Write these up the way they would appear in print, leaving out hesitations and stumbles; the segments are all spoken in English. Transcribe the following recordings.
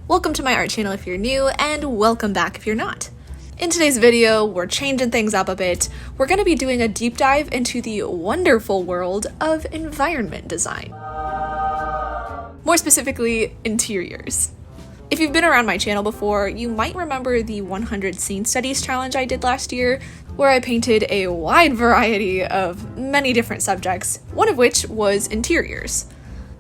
Welcome to my art channel if you're new, and welcome back if you're not. In today's video, we're changing things up a bit. We're going to be doing a deep dive into the wonderful world of environment design. More specifically, interiors. If you've been around my channel before, you might remember the 100 Scene Studies challenge I did last year, where I painted a wide variety of many different subjects, one of which was interiors.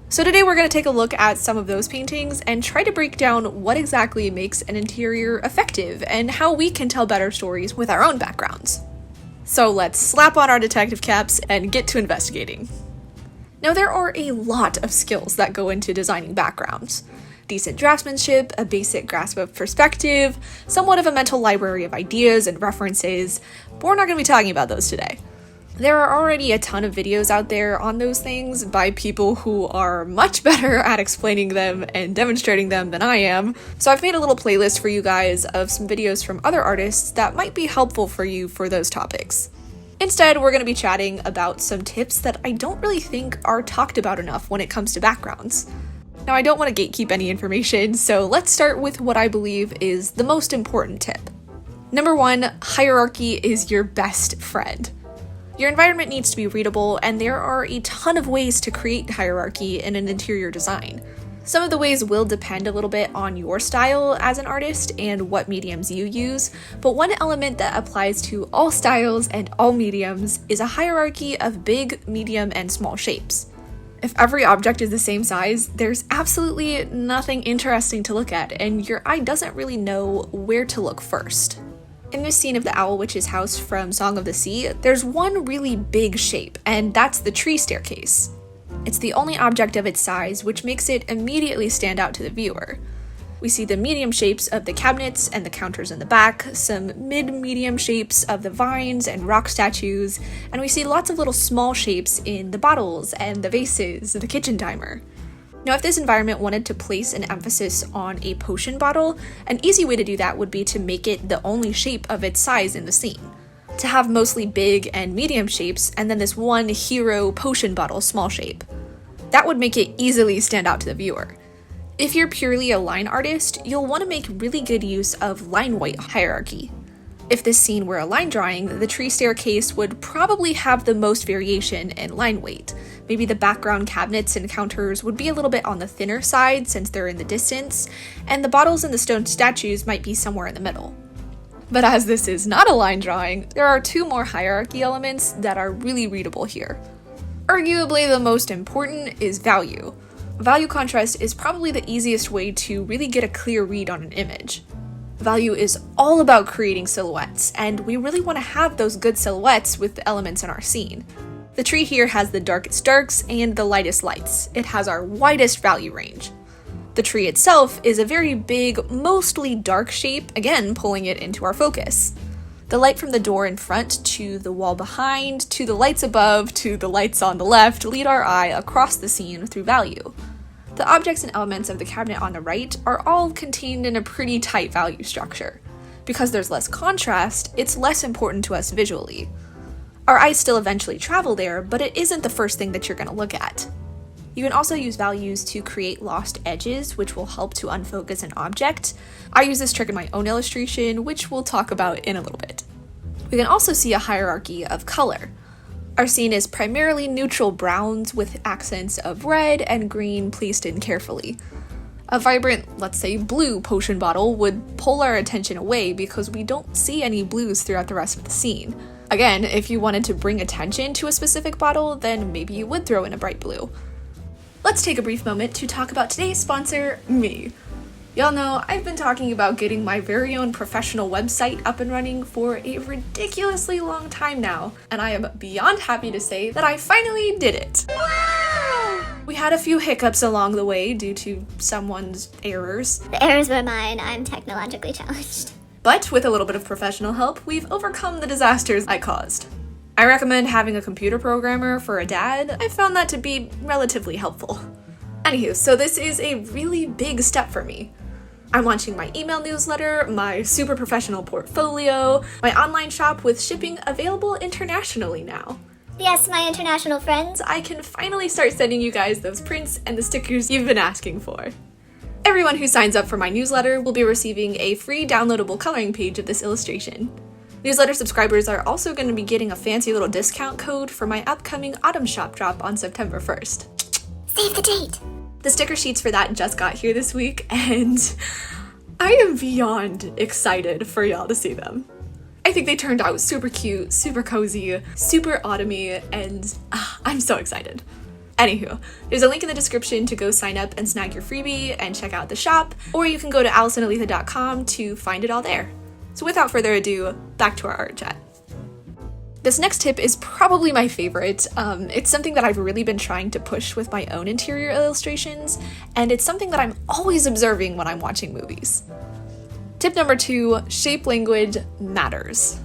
So today we're going to take a look at some of those paintings and try to break down what exactly makes an interior effective and how we can tell better stories with our own backgrounds. So let's slap on our detective caps and get to investigating. Now there are a lot of skills that go into designing backgrounds. Decent draftsmanship, a basic grasp of perspective, somewhat of a mental library of ideas and references, but we're not going to be talking about those today. There are already a ton of videos out there on those things by people who are much better at explaining them and demonstrating them than I am, so I've made a little playlist for you guys of some videos from other artists that might be helpful for you for those topics. Instead, we're going to be chatting about some tips that I don't really think are talked about enough when it comes to backgrounds. Now, I don't want to gatekeep any information, so let's start with what I believe is the most important tip. Number 1, hierarchy is your best friend. Your environment needs to be readable, and there are a ton of ways to create hierarchy in an interior design. Some of the ways will depend a little bit on your style as an artist and what mediums you use, but one element that applies to all styles and all mediums is a hierarchy of big, medium, and small shapes. If every object is the same size, there's absolutely nothing interesting to look at, and your eye doesn't really know where to look first. In this scene of the Owl Witch's house from Song of the Sea, there's one really big shape, and that's the tree staircase. It's the only object of its size, which makes it immediately stand out to the viewer. We see the medium shapes of the cabinets and the counters in the back, some mid-medium shapes of the vines and rock statues, and we see lots of little small shapes in the bottles and the vases, the kitchen timer. Now, if this environment wanted to place an emphasis on a potion bottle, an easy way to do that would be to make it the only shape of its size in the scene. To have mostly big and medium shapes, and then this one hero potion bottle small shape. That would make it easily stand out to the viewer. If you're purely a line artist, you'll want to make really good use of line weight hierarchy. If this scene were a line drawing, the tree staircase would probably have the most variation in line weight. Maybe the background cabinets and counters would be a little bit on the thinner side since they're in the distance, and the bottles and the stone statues might be somewhere in the middle. But as this is not a line drawing, there are two more hierarchy elements that are really readable here. Arguably the most important is value. Value contrast is probably the easiest way to really get a clear read on an image. Value is all about creating silhouettes, and we really want to have those good silhouettes with the elements in our scene. The tree here has the darkest darks and the lightest lights. It has our widest value range. The tree itself is a very big, mostly dark shape, again pulling it into our focus. The light from the door in front to the wall behind, to the lights above, to the lights on the left lead our eye across the scene through value. The objects and elements of the cabinet on the right are all contained in a pretty tight value structure. Because there's less contrast, it's less important to us visually. Our eyes still eventually travel there, but it isn't the first thing that you're going to look at. You can also use values to create lost edges, which will help to unfocus an object. I use this trick in my own illustration, which we'll talk about in a little bit. We can also see a hierarchy of color. Our scene is primarily neutral browns with accents of red and green placed in carefully. A vibrant, let's say blue potion bottle would pull our attention away because we don't see any blues throughout the rest of the scene. Again, if you wanted to bring attention to a specific bottle, then maybe you would throw in a bright blue. Let's take a brief moment to talk about today's sponsor, me. Y'all know I've been talking about getting my very own professional website up and running for a ridiculously long time now, and I am beyond happy to say that I finally did it. Wow! We had a few hiccups along the way due to someone's errors. The errors were mine. I'm technologically challenged. But with a little bit of professional help, we've overcome the disasters I caused. I recommend having a computer programmer for a dad. I found that to be relatively helpful. Anywho, so this is a really big step for me. I'm launching my email newsletter, my super professional portfolio, my online shop with shipping available internationally now. Yes, my international friends. I can finally start sending you guys those prints and the stickers you've been asking for. Everyone who signs up for my newsletter will be receiving a free downloadable coloring page of this illustration. Newsletter subscribers are also going to be getting a fancy little discount code for my upcoming autumn shop drop on September 1st. Save the date! The sticker sheets for that just got here this week, and I am beyond excited for y'all to see them. I think they turned out super cute, super cozy, super autumny, and I'm so excited. Anywho, there's a link in the description to go sign up and snag your freebie and check out the shop, or you can go to AllisonAletha.com to find it all there. So without further ado, back to our art chat. This next tip is probably my favorite. It's something that I've really been trying to push with my own interior illustrations, and it's something that I'm always observing when I'm watching movies. Tip number 2, shape language matters.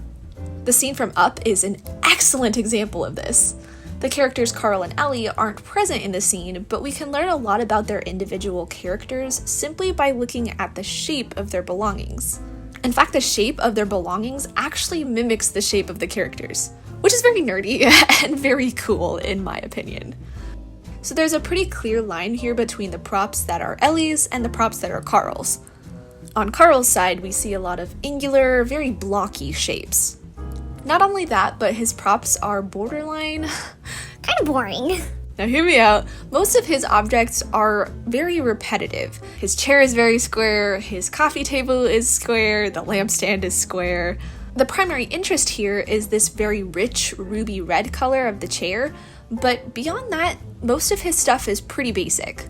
The scene from Up is an excellent example of this. The characters Carl and Ellie aren't present in the scene, but we can learn a lot about their individual characters simply by looking at the shape of their belongings. In fact, the shape of their belongings actually mimics the shape of the characters, which is very nerdy and very cool in my opinion. So there's a pretty clear line here between the props that are Ellie's and the props that are Carl's. On Carl's side, we see a lot of angular, very blocky shapes. Not only that, but his props are borderline Kind of boring. Now hear me out. Most of his objects are very repetitive. His chair is very square, his coffee table is square, the lampstand is square. The primary interest here is this very rich ruby red color of the chair, but beyond that, most of his stuff is pretty basic.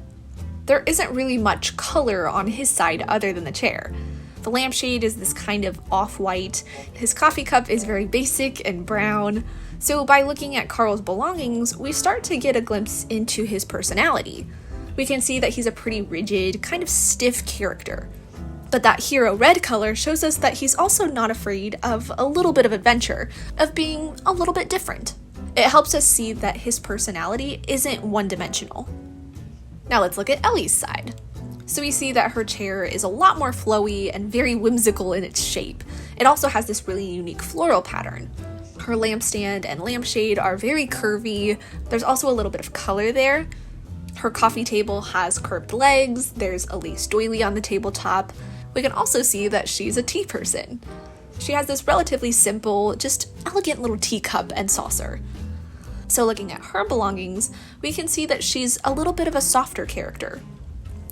There isn't really much color on his side other than the chair. The lampshade is this kind of off-white, his coffee cup is very basic and brown. So by looking at Carl's belongings, we start to get a glimpse into his personality. We can see that he's a pretty rigid, kind of stiff character. But that hero red color shows us that he's also not afraid of a little bit of adventure, of being a little bit different. It helps us see that his personality isn't one-dimensional. Now let's look at Ellie's side. So we see that her chair is a lot more flowy and very whimsical in its shape. It also has this really unique floral pattern. Her lampstand and lampshade are very curvy. There's also a little bit of color there. Her coffee table has curved legs. There's a lace doily on the tabletop. We can also see that she's a tea person. She has this relatively simple, just elegant little teacup and saucer. So looking at her belongings, we can see that she's a little bit of a softer character.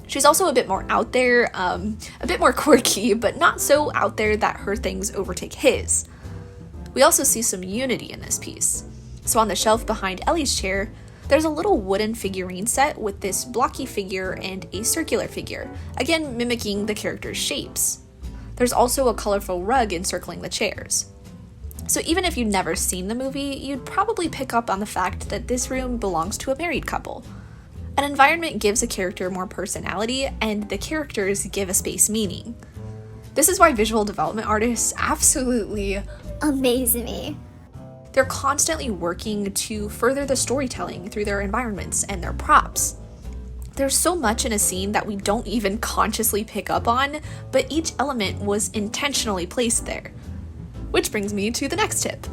She's also a bit more out there, a bit more quirky, but not so out there that her things overtake his. We also see some unity in this piece. So on the shelf behind Ellie's chair, there's a little wooden figurine set with this blocky figure and a circular figure, again mimicking the characters' shapes. There's also a colorful rug encircling the chairs. So even if you've never seen the movie, you'd probably pick up on the fact that this room belongs to a married couple. An environment gives a character more personality, and the characters give a space meaning. This is why visual development artists absolutely Amaze me. They're constantly working to further the storytelling through their environments and their props. There's so much in a scene that we don't even consciously pick up on, but each element was intentionally placed there. Which brings me to the next tip.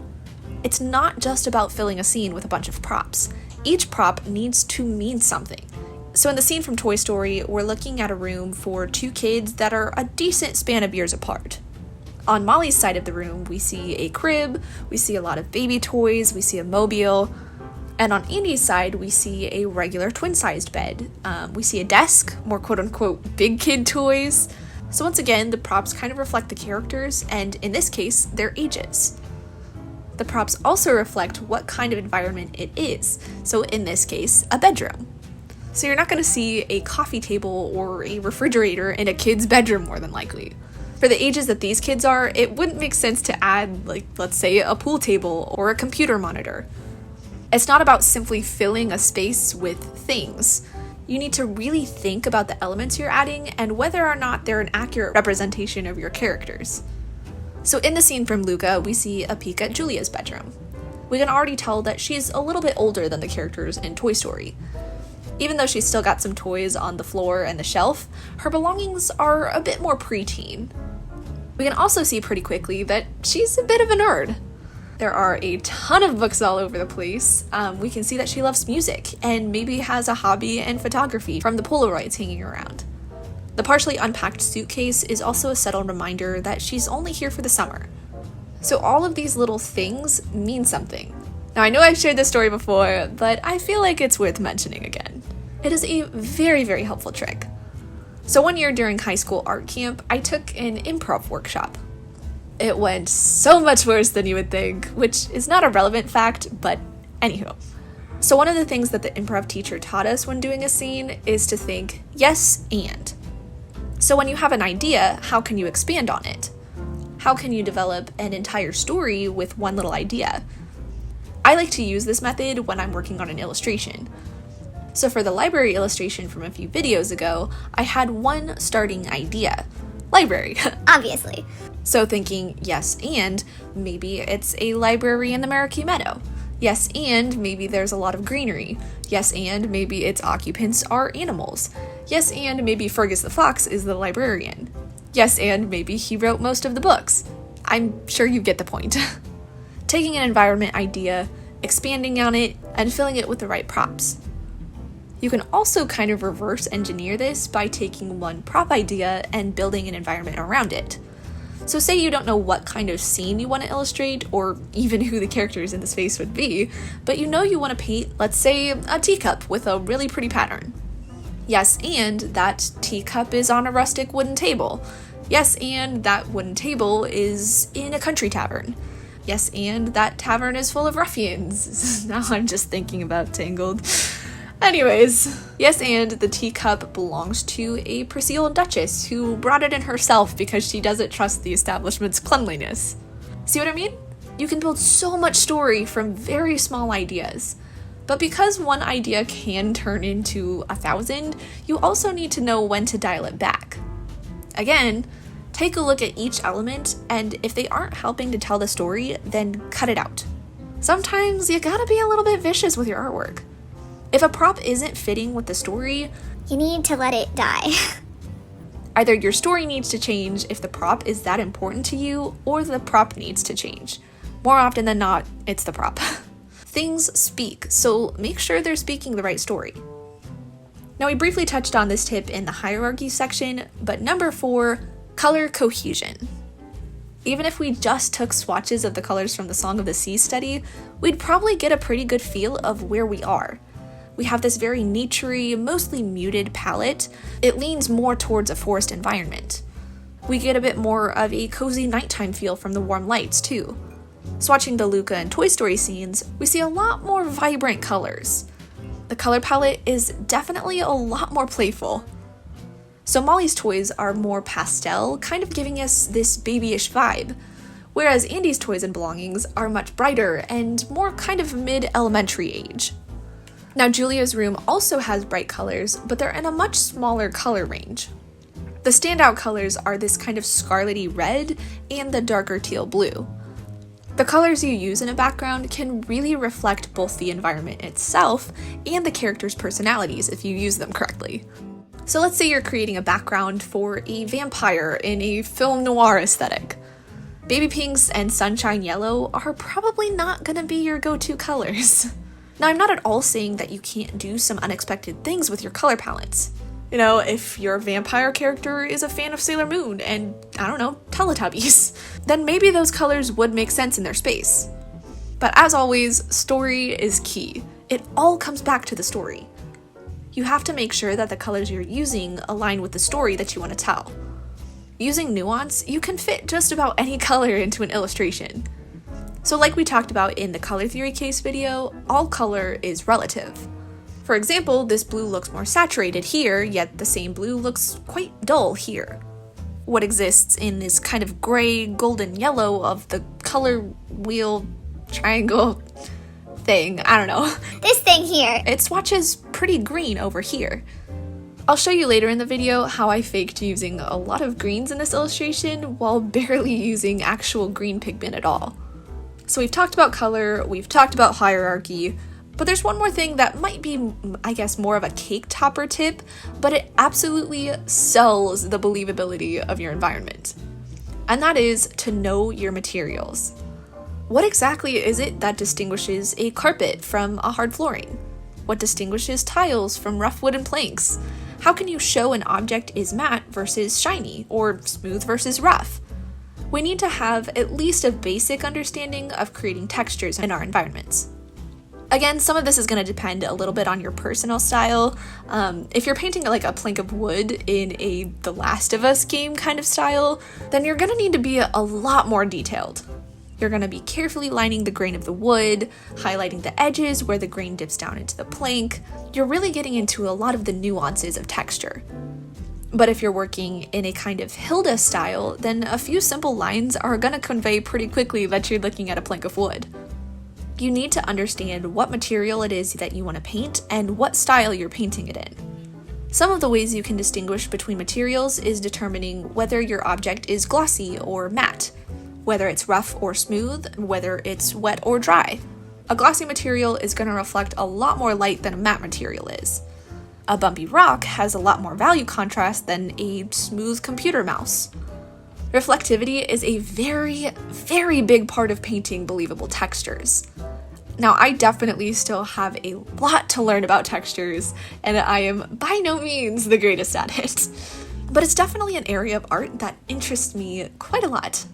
It's not just about filling a scene with a bunch of props. Each prop needs to mean something. So in the scene from Toy Story, we're looking at a room for 2 kids that are a decent span of years apart. On Molly's side of the room, we see a crib, we see a lot of baby toys, we see a mobile, and on Andy's side, we see a regular twin-sized bed. We see a desk, more quote-unquote big kid toys. So once again, the props kind of reflect the characters, and in this case, their ages. The props also reflect what kind of environment it is, so in this case, a bedroom. So you're not going to see a coffee table or a refrigerator in a kid's bedroom more than likely. For the ages that these kids are, it wouldn't make sense to add, let's say, a pool table or a computer monitor. It's not about simply filling a space with things. You need to really think about the elements you're adding and whether or not they're an accurate representation of your characters. So in the scene from Luca, we see a peek at Julia's bedroom. We can already tell that she's a little bit older than the characters in Toy Story. Even though she's still got some toys on the floor and the shelf, her belongings are a bit more preteen. We can also see pretty quickly that she's a bit of a nerd. There are a ton of books all over the place. We can see that she loves music and maybe has a hobby in photography from the Polaroids hanging around. The partially unpacked suitcase is also a subtle reminder that she's only here for the summer. So all of these little things mean something. Now I know I've shared this story before, but I feel like it's worth mentioning again. It is a very, very helpful trick. So one year during high school art camp, I took an improv workshop. It went so much worse than you would think, which is not a relevant fact, but anywho. So one of the things that the improv teacher taught us when doing a scene is to think, yes, and. So when you have an idea, how can you expand on it? How can you develop an entire story with one little idea? I like to use this method when I'm working on an illustration. So for the library illustration from a few videos ago, I had one starting idea. Library. Obviously. So thinking, yes, and maybe it's a library in the Meraki Meadow. Yes, and maybe there's a lot of greenery. Yes, and maybe its occupants are animals. Yes, and maybe Fergus the Fox is the librarian. Yes, and maybe he wrote most of the books. I'm sure you get the point. Taking an environment idea, expanding on it, and filling it with the right props. You can also kind of reverse engineer this by taking one prop idea and building an environment around it. So say you don't know what kind of scene you want to illustrate, or even who the characters in the space would be, but you know you want to paint, let's say, a teacup with a really pretty pattern. Yes, and that teacup is on a rustic wooden table. Yes, and that wooden table is in a country tavern. Yes, and that tavern is full of ruffians. Now I'm just thinking about Tangled. Anyways, yes, and the teacup belongs to a prissy old duchess who brought it in herself because she doesn't trust the establishment's cleanliness. See what I mean? You can build so much story from very small ideas. But because one idea can turn into 1,000, you also need to know when to dial it back. Again, take a look at each element, and if they aren't helping to tell the story, then cut it out. Sometimes you gotta be a little bit vicious with your artwork. If a prop isn't fitting with the story, You need to let it die. either your story needs to change if the prop is that important to you, or the prop needs to change. More often than not, it's the prop. Things speak, so make sure they're speaking the right story. Now we briefly touched on this tip in the hierarchy section, but number 4, color cohesion. Even if we just took swatches of the colors from the Song of the Sea study, we'd probably get a pretty good feel of where we are. We have this very naturey, mostly muted palette. It leans more towards a forest environment. We get a bit more of a cozy nighttime feel from the warm lights too. Swatching the Luca and Toy Story scenes, we see a lot more vibrant colors. The color palette is definitely a lot more playful. So Molly's toys are more pastel, kind of giving us this babyish vibe, whereas Andy's toys and belongings are much brighter and more kind of mid-elementary age. Now Julia's room also has bright colors, but they're in a much smaller color range. The standout colors are this kind of scarlety red and the darker teal blue. The colors you use in a background can really reflect both the environment itself and the characters' personalities if you use them correctly. So let's say you're creating a background for a vampire in a film noir aesthetic. Baby pinks and sunshine yellow are probably not gonna be your go-to colors. Now, I'm not at all saying that you can't do some unexpected things with your color palettes. You know, if your vampire character is a fan of Sailor Moon and, I don't know, Teletubbies, then maybe those colors would make sense in their space. But as always, story is key. It all comes back to the story. You have to make sure that the colors you're using align with the story that you want to tell. Using nuance, you can fit just about any color into an illustration. So like we talked about in the color theory case video, all color is relative. For example, this blue looks more saturated here, yet the same blue looks quite dull here. What exists in this kind of gray, golden yellow of the color wheel triangle thing, I don't know. This thing here. It swatches pretty green over here. I'll show you later in the video how I faked using a lot of greens in this illustration while barely using actual green pigment at all. So we've talked about color, we've talked about hierarchy, but there's one more thing that might be, I guess, more of a cake topper tip, but it absolutely sells the believability of your environment. And that is to know your materials. What exactly is it that distinguishes a carpet from a hard flooring? What distinguishes tiles from rough wooden planks? How can you show an object is matte versus shiny, or smooth versus rough? We need to have at least a basic understanding of creating textures in our environments. Again, some of this is going to depend a little bit on your personal style. If you're painting like a plank of wood in a The Last of Us game kind of style, then you're going to need to be a lot more detailed. You're going to be carefully lining the grain of the wood, highlighting the edges where the grain dips down into the plank. You're really getting into a lot of the nuances of texture. But if you're working in a kind of Hilda style, then a few simple lines are going to convey pretty quickly that you're looking at a plank of wood. You need to understand what material it is that you want to paint and what style you're painting it in. Some of the ways you can distinguish between materials is determining whether your object is glossy or matte, whether it's rough or smooth, whether it's wet or dry. A glossy material is going to reflect a lot more light than a matte material is. A bumpy rock has a lot more value contrast than a smooth computer mouse. Reflectivity is a very, very big part of painting believable textures. Now, I definitely still have a lot to learn about textures, and I am by no means the greatest at it. But it's definitely an area of art that interests me quite a lot.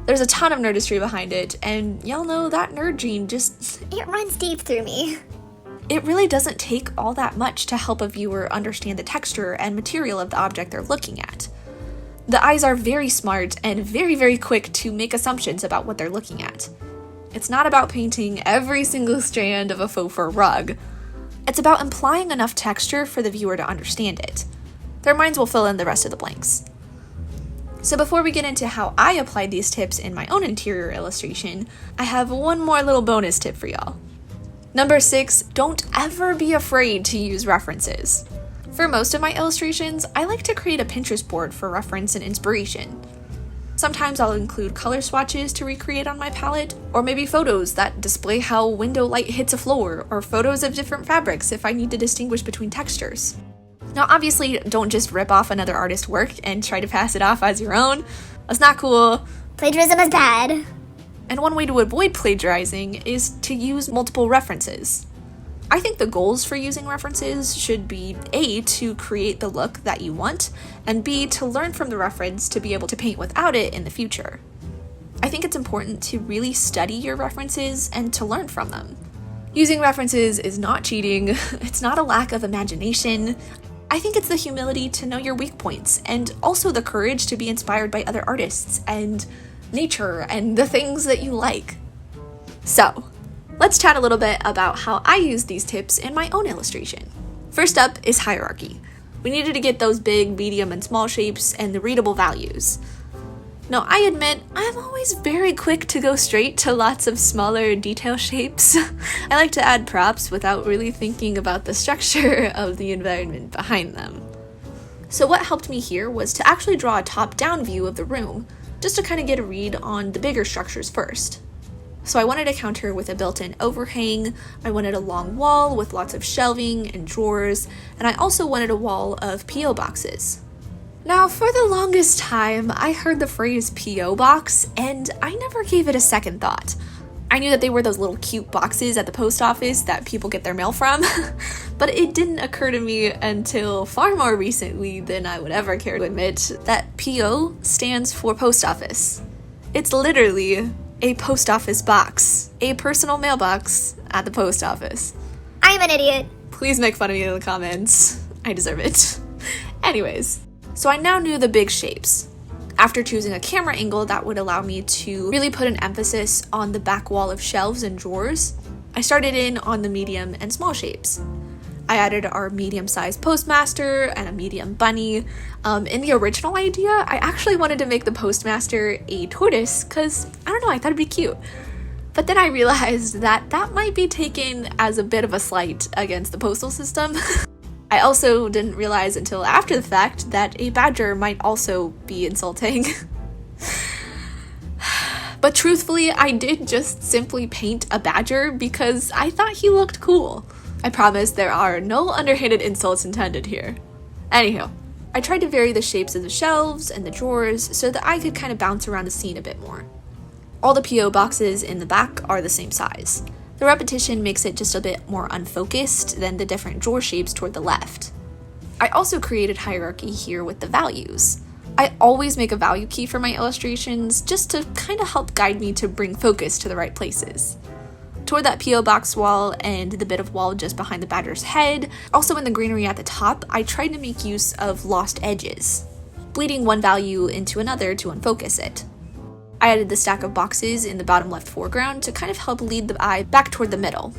There's a ton of nerdistry behind it, and y'all know that nerd gene It runs deep through me. It really doesn't take all that much to help a viewer understand the texture and material of the object they're looking at. The eyes are very smart and very, very quick to make assumptions about what they're looking at. It's not about painting every single strand of a faux fur rug. It's about implying enough texture for the viewer to understand it. Their minds will fill in the rest of the blanks. So before we get into how I applied these tips in my own interior illustration, I have one more little bonus tip for y'all. Number 6, don't ever be afraid to use references. For most of my illustrations, I like to create a Pinterest board for reference and inspiration. Sometimes I'll include color swatches to recreate on my palette, or maybe photos that display how window light hits a floor, or photos of different fabrics if I need to distinguish between textures. Now obviously, don't just rip off another artist's work and try to pass it off as your own. That's not cool. Plagiarism is bad. And one way to avoid plagiarizing is to use multiple references. I think the goals for using references should be A, to create the look that you want, and B, to learn from the reference to be able to paint without it in the future. I think it's important to really study your references and to learn from them. Using references is not cheating, it's not a lack of imagination. I think it's the humility to know your weak points, and also the courage to be inspired by other artists and nature and the things that you like. So, let's chat a little bit about how I use these tips in my own illustration. First up is hierarchy. We needed to get those big, medium, and small shapes and the readable values. Now, I admit, I'm always very quick to go straight to lots of smaller detail shapes. I like to add props without really thinking about the structure of the environment behind them. So what helped me here was to actually draw a top-down view of the room, just to kind of get a read on the bigger structures first. So I wanted a counter with a built-in overhang, I wanted a long wall with lots of shelving and drawers, and I also wanted a wall of P.O. boxes. Now, for the longest time, I heard the phrase P.O. box, and I never gave it a second thought. I knew that they were those little cute boxes at the post office that people get their mail from, but it didn't occur to me until far more recently than I would ever care to admit that P.O. stands for post office. It's literally a post office box, a personal mailbox at the post office. I'm an idiot. Please make fun of me in the comments. I deserve it. Anyways, so I now knew the big shapes. After choosing a camera angle that would allow me to really put an emphasis on the back wall of shelves and drawers, I started in on the medium and small shapes. I added our medium-sized postmaster and a medium bunny. In the original idea, I actually wanted to make the postmaster a tortoise because, I don't know, I thought it'd be cute. But then I realized that that might be taken as a bit of a slight against the postal system. I also didn't realize until after the fact that a badger might also be insulting. But truthfully, I did just simply paint a badger because I thought he looked cool. I promise there are no underhanded insults intended here. Anywho, I tried to vary the shapes of the shelves and the drawers so that I could kind of bounce around the scene a bit more. All the P.O. boxes in the back are the same size. The repetition makes it just a bit more unfocused than the different drawer shapes toward the left. I also created hierarchy here with the values. I always make a value key for my illustrations just to kind of help guide me to bring focus to the right places. Toward that P.O. box wall and the bit of wall just behind the badger's head, also in the greenery at the top, I tried to make use of lost edges, bleeding one value into another to unfocus it. I added the stack of boxes in the bottom left foreground to kind of help lead the eye back toward the middle.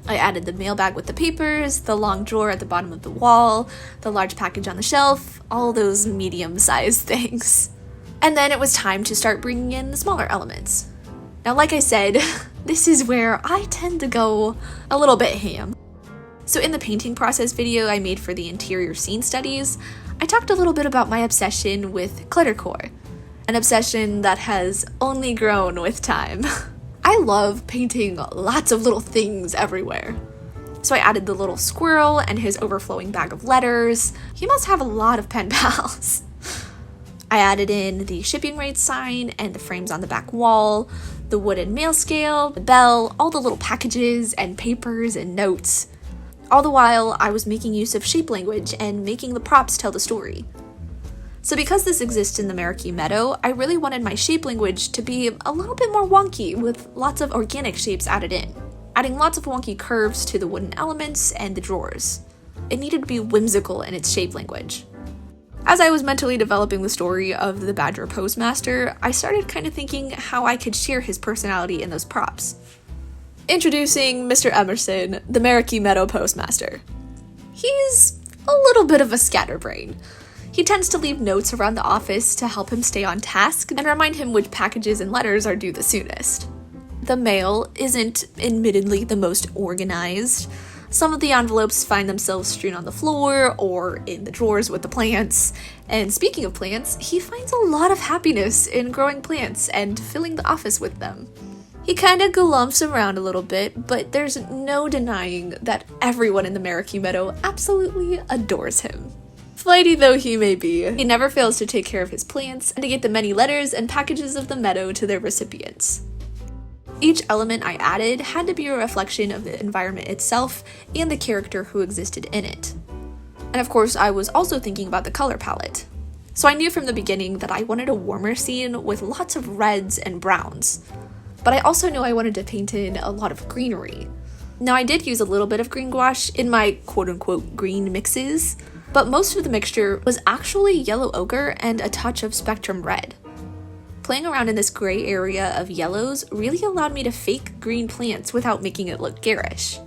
I added the mailbag with the papers, the long drawer at the bottom of the wall, the large package on the shelf, all those medium-sized things. And then it was time to start bringing in the smaller elements. Now, like I said, this is where I tend to go a little bit ham. So in the painting process video I made for the interior scene studies, I talked a little bit about my obsession with cluttercore, an obsession that has only grown with time. I love painting lots of little things everywhere. So I added the little squirrel and his overflowing bag of letters. He must have a lot of pen pals. I added in the shipping rate sign and the frames on the back wall, the wooden mail scale, the bell, all the little packages and papers and notes. All the while, I was making use of shape language and making the props tell the story. So because this exists in the Meraki Meadow, I really wanted my shape language to be a little bit more wonky with lots of organic shapes added in, adding lots of wonky curves to the wooden elements and the drawers. It needed to be whimsical in its shape language. As I was mentally developing the story of the Badger Postmaster, I started kind of thinking how I could share his personality in those props. Introducing Mr. Emerson, the Meraki Meadow Postmaster. He's a little bit of a scatterbrain. He tends to leave notes around the office to help him stay on task and remind him which packages and letters are due the soonest. The mail isn't admittedly the most organized. Some of the envelopes find themselves strewn on the floor or in the drawers with the plants. And speaking of plants, he finds a lot of happiness in growing plants and filling the office with them. He kinda galumps around a little bit, but there's no denying that everyone in the Meraki Meadow absolutely adores him. Flighty though he may be, he never fails to take care of his plants and to get the many letters and packages of the meadow to their recipients. Each element I added had to be a reflection of the environment itself and the character who existed in it. And of course, I was also thinking about the color palette. So I knew from the beginning that I wanted a warmer scene with lots of reds and browns. But I also knew I wanted to paint in a lot of greenery. Now I did use a little bit of green gouache in my quote-unquote green mixes, but most of the mixture was actually yellow ochre and a touch of spectrum red. Playing around in this gray area of yellows really allowed me to fake green plants without making it look garish.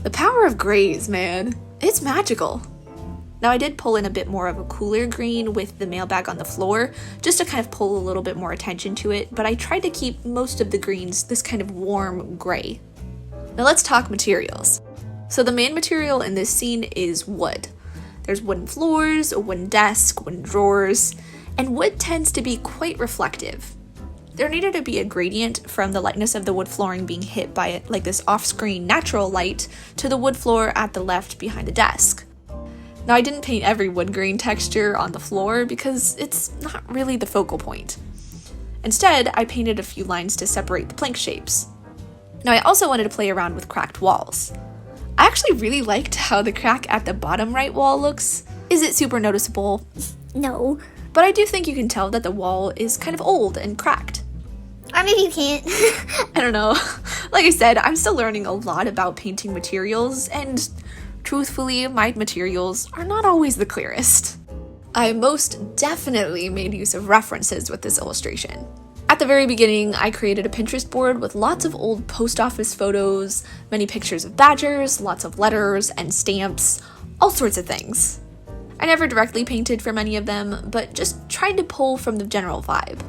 The power of grays, man. It's magical. Now I did pull in a bit more of a cooler green with the mailbag on the floor, just to kind of pull a little bit more attention to it, but I tried to keep most of the greens this kind of warm gray. Now let's talk materials. So the main material in this scene is wood. There's wooden floors, a wooden desk, wooden drawers, and wood tends to be quite reflective. There needed to be a gradient from the lightness of the wood flooring being hit by like this off-screen natural light to the wood floor at the left behind the desk. Now I didn't paint every wood grain texture on the floor because it's not really the focal point. Instead, I painted a few lines to separate the plank shapes. Now I also wanted to play around with cracked walls. I actually really liked how the crack at the bottom right wall looks. Is it super noticeable? No. But I do think you can tell that the wall is kind of old and cracked. Or maybe you can't. I don't know. Like I said, I'm still learning a lot about painting materials, and truthfully, my materials are not always the clearest. I most definitely made use of references with this illustration. At the very beginning, I created a Pinterest board with lots of old post office photos, many pictures of badgers, lots of letters and stamps, all sorts of things. I never directly painted for many of them, but just tried to pull from the general vibe.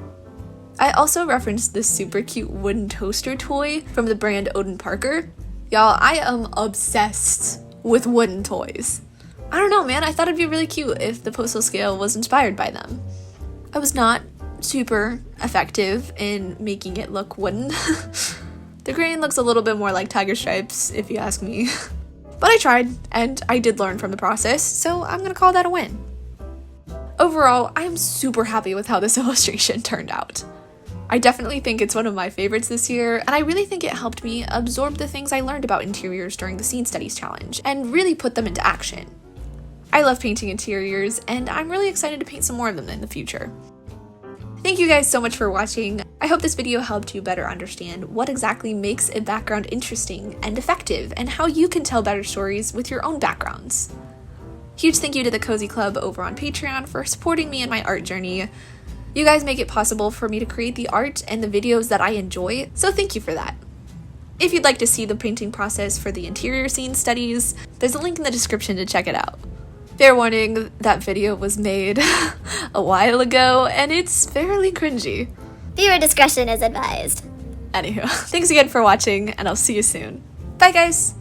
I also referenced this super cute wooden toaster toy from the brand Odin Parker. Y'all, I am obsessed with wooden toys. I don't know, man, I thought it'd be really cute if the postal scale was inspired by them. I was not super effective in making it look wooden. The grain looks a little bit more like tiger stripes, if you ask me. But I tried, and I did learn from the process, so I'm gonna call that a win. Overall, I am super happy with how this illustration turned out. I definitely think it's one of my favorites this year, and I really think it helped me absorb the things I learned about interiors during the Scene Studies Challenge, and really put them into action. I love painting interiors, and I'm really excited to paint some more of them in the future. Thank you guys so much for watching. I hope this video helped you better understand what exactly makes a background interesting and effective, and how you can tell better stories with your own backgrounds. Huge thank you to the Cozy Club over on Patreon for supporting me in my art journey. You guys make it possible for me to create the art and the videos that I enjoy, so thank you for that. If you'd like to see the painting process for the interior scene studies, there's a link in the description to check it out. Fair warning, that video was made a while ago, and it's fairly cringy. Viewer discretion is advised. Anywho, thanks again for watching, and I'll see you soon. Bye guys!